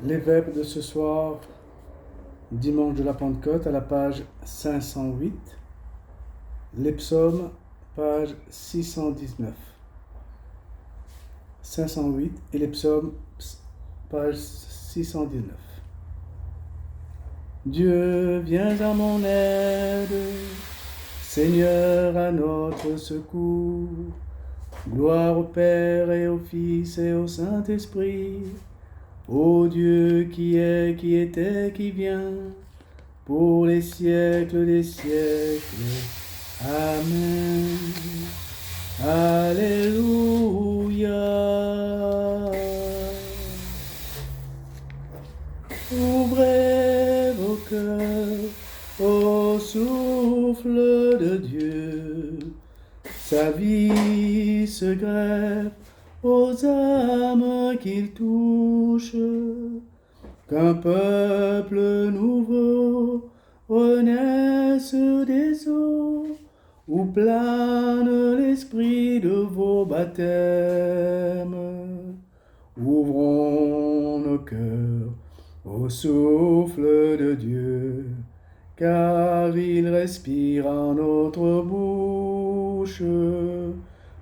Les verbes de ce soir, dimanche de la Pentecôte, à la page 508. Les psaumes, page 619. 508 et les psaumes, page 619. Dieu, viens à mon aide, Seigneur, à notre secours. Gloire au Père et au Fils et au Saint-Esprit, ô Dieu qui est, qui était, qui vient, pour les siècles des siècles. Amen. Alléluia. Ouvrez vos cœurs au souffle de Dieu. Sa vie se greffe aux âmes qu'il touche. Qu'un peuple nouveau renaisse des eaux, où plane l'esprit de vos baptêmes. Ouvrons nos cœurs au souffle de Dieu, car il respire en notre bouche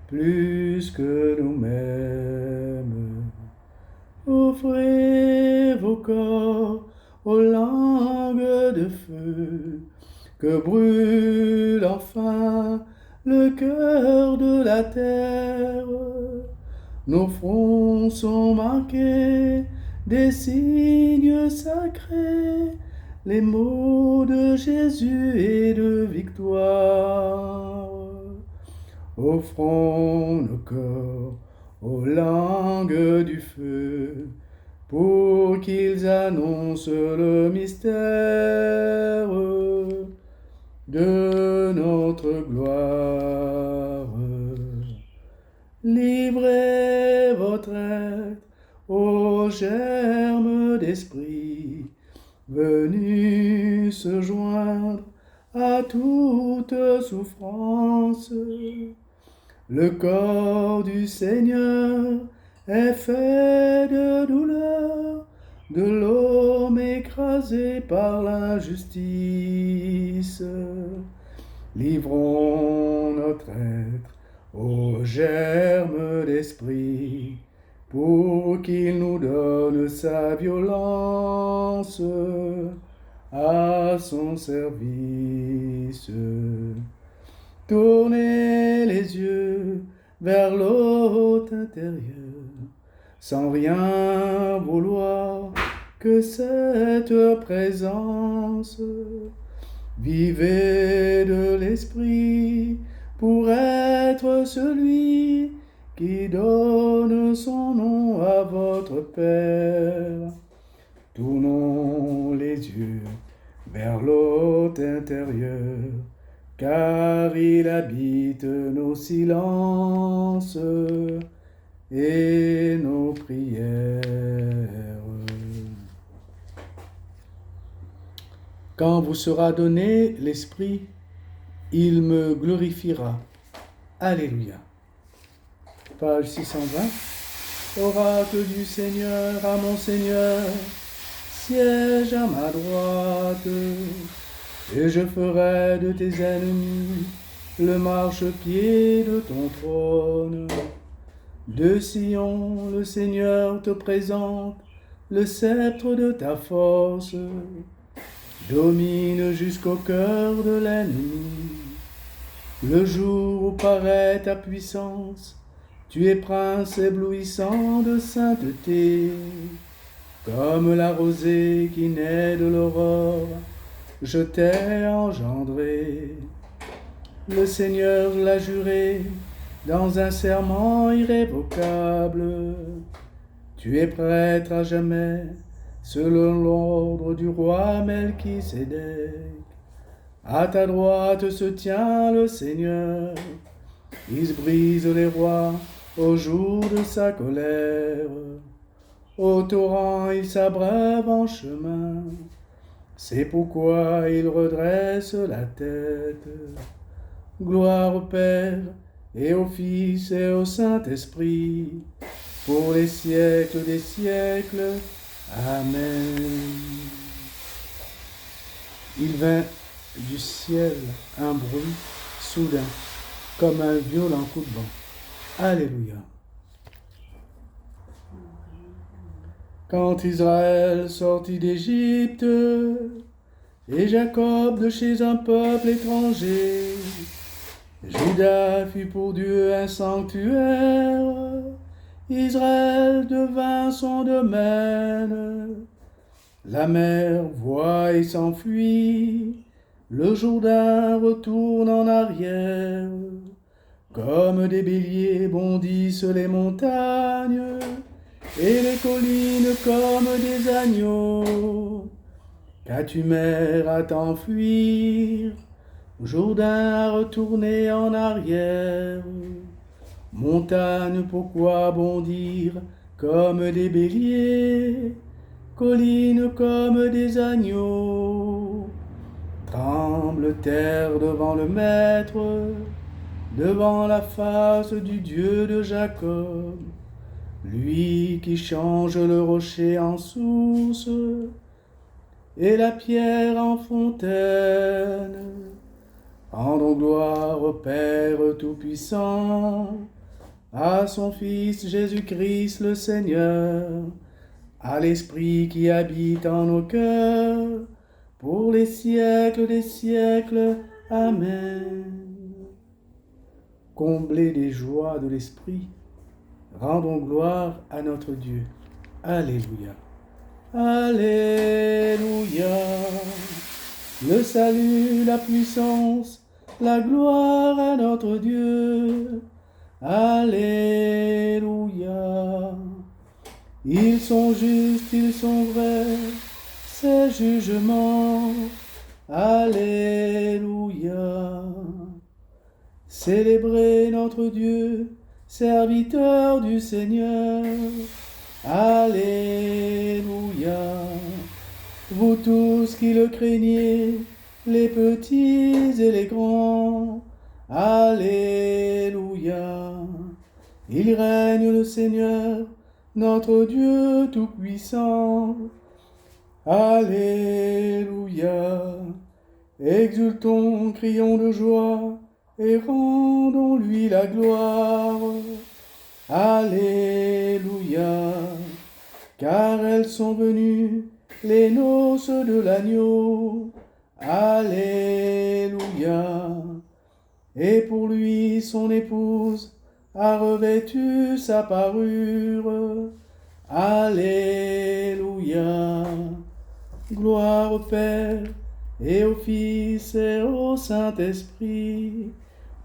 plus que nous-mêmes. Offrez vos corps aux langues de feu, que brûle enfin le cœur de la terre. Nos fronts sont marqués des signes sacrés, les mots de Jésus et de victoire. Offrons nos corps aux langues du feu, pour qu'ils annoncent le mystère de notre gloire. Livrez votre être aux germes d'esprit, venus se joindre à toute souffrance. Le corps du Seigneur est fait de douleur, de l'homme écrasé par l'injustice. Livrons notre être aux germes d'esprit, pour qu'il nous donne sa violence à son service. Tournez les yeux vers l'hôte intérieur, sans rien vouloir que cette présence. Vivez de l'esprit pour être celui qui donne son nom à votre Père. Tournons les yeux vers l'hôte intérieur, car il habite nos silences et nos prières. Quand vous sera donné l'Esprit, il me glorifiera. Alléluia. Page 620. Oracle du Seigneur à mon Seigneur, siège à ma droite, et je ferai de tes ennemis le marchepied de ton trône. De Sion, le Seigneur te présente le sceptre de ta force. Domine jusqu'au cœur de l'ennemi. Le jour où paraît ta puissance, tu es prince éblouissant de sainteté. Comme la rosée qui naît de l'aurore, je t'ai engendré. Le Seigneur l'a juré dans un serment irrévocable. Tu es prêtre à jamais, selon l'ordre du roi Melchisédek. À ta droite se tient le Seigneur. Il brise les rois au jour de sa colère. Au torrent il s'abreuve en chemin. C'est pourquoi il redresse la tête. Gloire au Père et au Fils et au Saint-Esprit, pour les siècles des siècles. Amen. Il vint du ciel un bruit soudain, comme un violent coup de vent. Alléluia. Quand Israël sortit d'Égypte, et Jacob de chez un peuple étranger, Juda fut pour Dieu un sanctuaire, Israël devint son domaine. La mer voit et s'enfuit, le Jourdain retourne en arrière. Comme des béliers bondissent les montagnes, et les collines comme des agneaux. Qu'as-tu, mer, à t'enfuir, Jourdain à retourner en arrière? Montagne, pourquoi bondir comme des béliers, collines comme des agneaux? Tremble terre devant le Maître, devant la face du Dieu de Jacob, lui qui change le rocher en source et la pierre en fontaine. Rendons gloire au Père Tout-Puissant, à son Fils Jésus-Christ le Seigneur, à l'Esprit qui habite en nos cœurs, pour les siècles des siècles. Amen. Comblés des joies de l'Esprit, rendons gloire à notre Dieu. Alléluia. Alléluia. Le salut, la puissance, la gloire à notre Dieu. Alléluia. Ils sont justes, ils sont vrais, ces jugements. Alléluia. Célébrez notre Dieu, serviteur du Seigneur. Alléluia. Vous tous qui le craignez, les petits et les grands. Alléluia. Il règne le Seigneur, notre Dieu tout-puissant. Alléluia. Exultons, crions de joie, et rendons-lui la gloire. Alléluia. Car elles sont venues, les noces de l'agneau. Alléluia. Et pour lui, son épouse a revêtu sa parure. Alléluia. Gloire au Père, et au Fils, et au Saint-Esprit,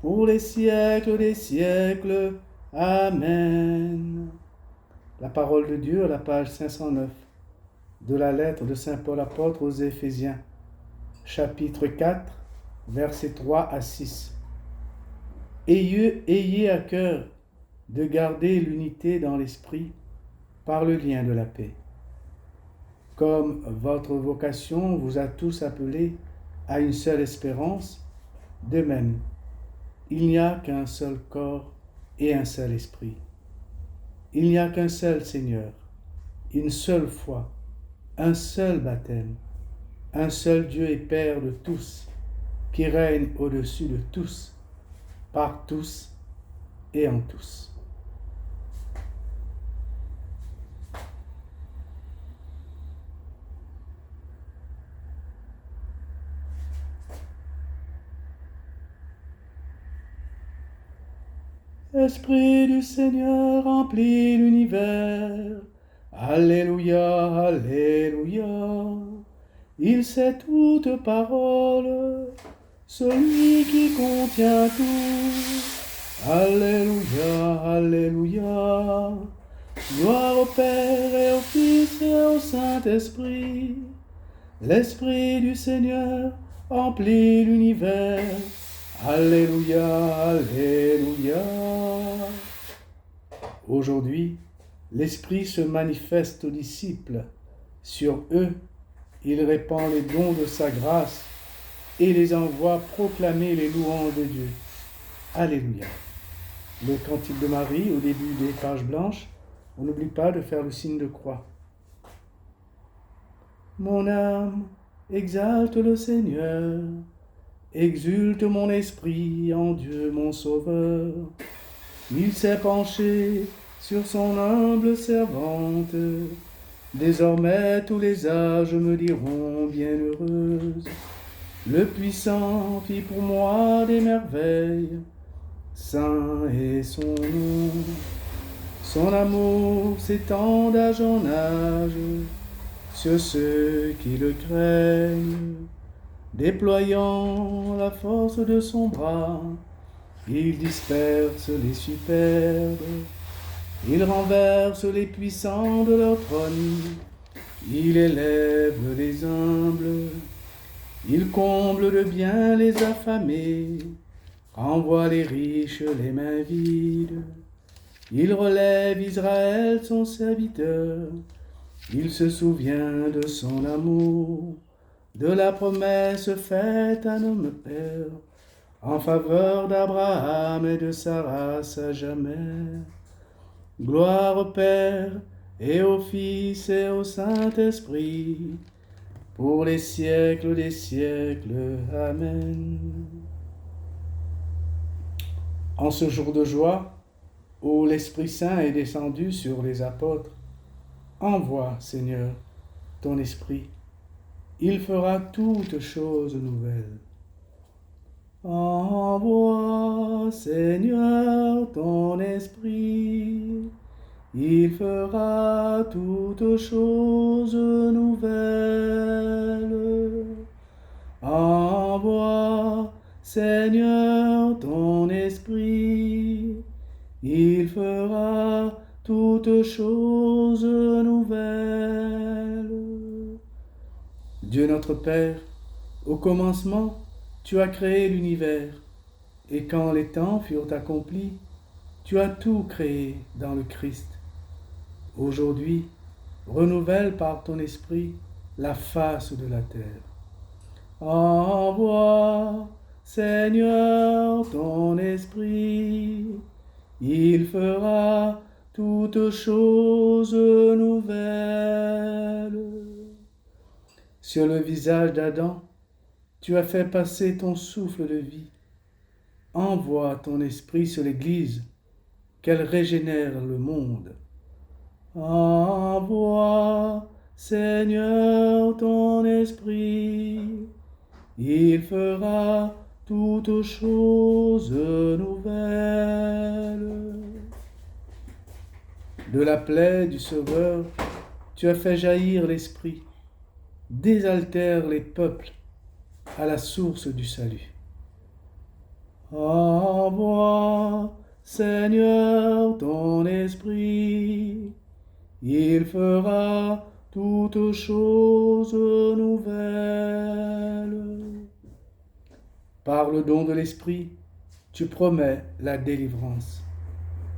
pour les siècles des siècles. Amen. La parole de Dieu à la page 509 de la lettre de Saint Paul apôtre aux Éphésiens, chapitre 4, versets 3 à 6. Ayez à cœur de garder l'unité dans l'esprit par le lien de la paix. Comme votre vocation vous a tous appelés à une seule espérance, de même, il n'y a qu'un seul corps et un seul esprit. Il n'y a qu'un seul Seigneur, une seule foi, un seul baptême, un seul Dieu et Père de tous, qui règne au-dessus de tous, par tous et en tous. Esprit du Seigneur remplit l'univers. Alléluia, alléluia. Il sait toute parole, celui qui contient tout. Alléluia, alléluia. Gloire au Père et au Fils et au Saint-Esprit. L'Esprit du Seigneur remplit l'univers. Alléluia, alléluia. Aujourd'hui, l'Esprit se manifeste aux disciples. Sur eux, il répand les dons de sa grâce et les envoie proclamer les louanges de Dieu. Alléluia. Le cantique de Marie, au début des pages blanches, on n'oublie pas de faire le signe de croix. Mon âme exalte le Seigneur, exulte mon esprit en Dieu mon Sauveur. Il s'est penché sur son humble servante. Désormais tous les âges me diront bienheureuse. Le Puissant fit pour moi des merveilles. Saint est son nom. Son amour s'étend d'âge en âge sur ceux qui le craignent. Déployant la force de son bras, il disperse les superbes. Il renverse les puissants de leur trône. Il élève les humbles. Il comble de bien les affamés. Renvoie les riches les mains vides. Il relève Israël son serviteur. Il se souvient de son amour, de la promesse faite à nos pères, en faveur d'Abraham et de sa race à jamais. Gloire au Père et au Fils et au Saint-Esprit, pour les siècles des siècles. Amen. En ce jour de joie, où l'Esprit Saint est descendu sur les apôtres, envoie, Seigneur, ton Esprit. Il fera toutes choses nouvelles. Envoie, Seigneur, ton Esprit. Il fera toutes choses nouvelles. Envoie, Seigneur, ton Esprit. Il fera toutes choses nouvelles. Dieu notre Père, au commencement, tu as créé l'univers, et quand les temps furent accomplis, tu as tout créé dans le Christ. Aujourd'hui, renouvelle par ton esprit la face de la terre. Envoie, Seigneur, ton esprit. Il fera toutes choses nouvelles. Sur le visage d'Adam, tu as fait passer ton souffle de vie. Envoie ton esprit sur l'Église, qu'elle régénère le monde. Envoie, Seigneur, ton esprit. Il fera toutes choses nouvelles. De la plaie du Sauveur, tu as fait jaillir l'Esprit. Désaltère les peuples à la source du salut. Envoie, Seigneur, ton Esprit. Il fera toutes choses nouvelles. Par le don de l'Esprit, tu promets la délivrance.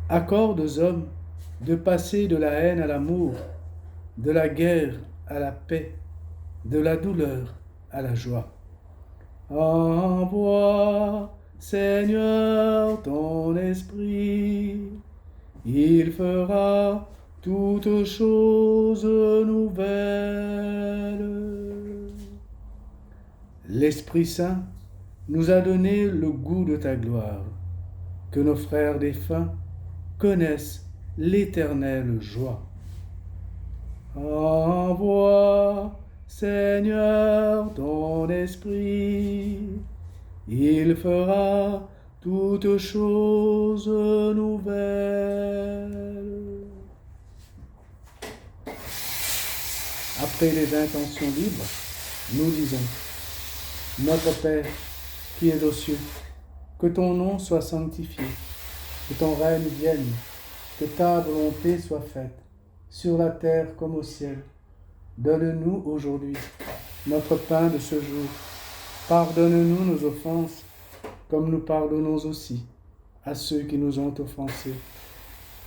Accorde aux hommes de passer de la haine à l'amour, de la guerre à la paix, de la douleur à la joie. Envoie, Seigneur, ton Esprit. Il fera toutes choses nouvelles. L'Esprit Saint nous a donné le goût de ta gloire, que nos frères défunts connaissent l'éternelle joie. Envoie, Seigneur, ton Esprit. Il fera toutes choses nouvelles. Après les intentions libres, nous disons: Notre Père, qui es aux cieux, que ton nom soit sanctifié, que ton règne vienne, que ta volonté soit faite, sur la terre comme au ciel. Donne-nous aujourd'hui notre pain de ce jour. Pardonne-nous nos offenses, comme nous pardonnons aussi à ceux qui nous ont offensés.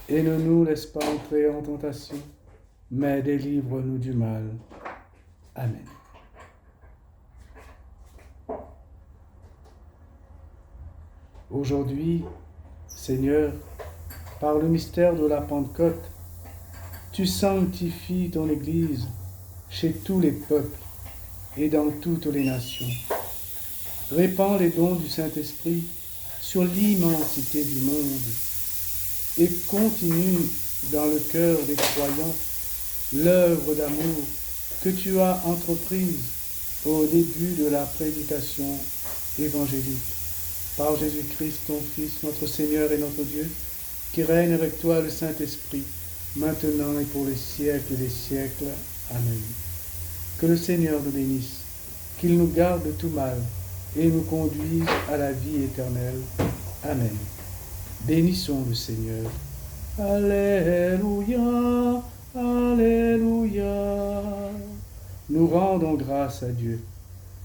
Et ne nous laisse pas entrer en tentation, mais délivre-nous du mal. Amen. Aujourd'hui, Seigneur, par le mystère de la Pentecôte, tu sanctifies ton Église chez tous les peuples et dans toutes les nations. Répands les dons du Saint-Esprit sur l'immensité du monde et continue dans le cœur des croyants l'œuvre d'amour que tu as entreprise au début de la prédication évangélique. Par Jésus-Christ, ton Fils, notre Seigneur et notre Dieu, qui règne avec toi le Saint-Esprit, maintenant et pour les siècles des siècles. Amen. Que le Seigneur nous bénisse, qu'il nous garde de tout mal et nous conduise à la vie éternelle. Amen. Bénissons le Seigneur. Alléluia, Alléluia. Nous rendons grâce à Dieu.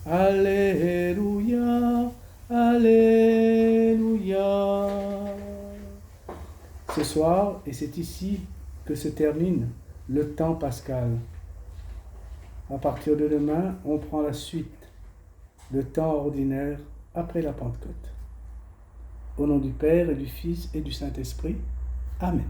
Alléluia, Alléluia. Ce soir, et c'est ici que se termine le temps pascal. À partir de demain, on prend la suite, le temps ordinaire après la Pentecôte. Au nom du Père et du Fils et du Saint-Esprit. Amen.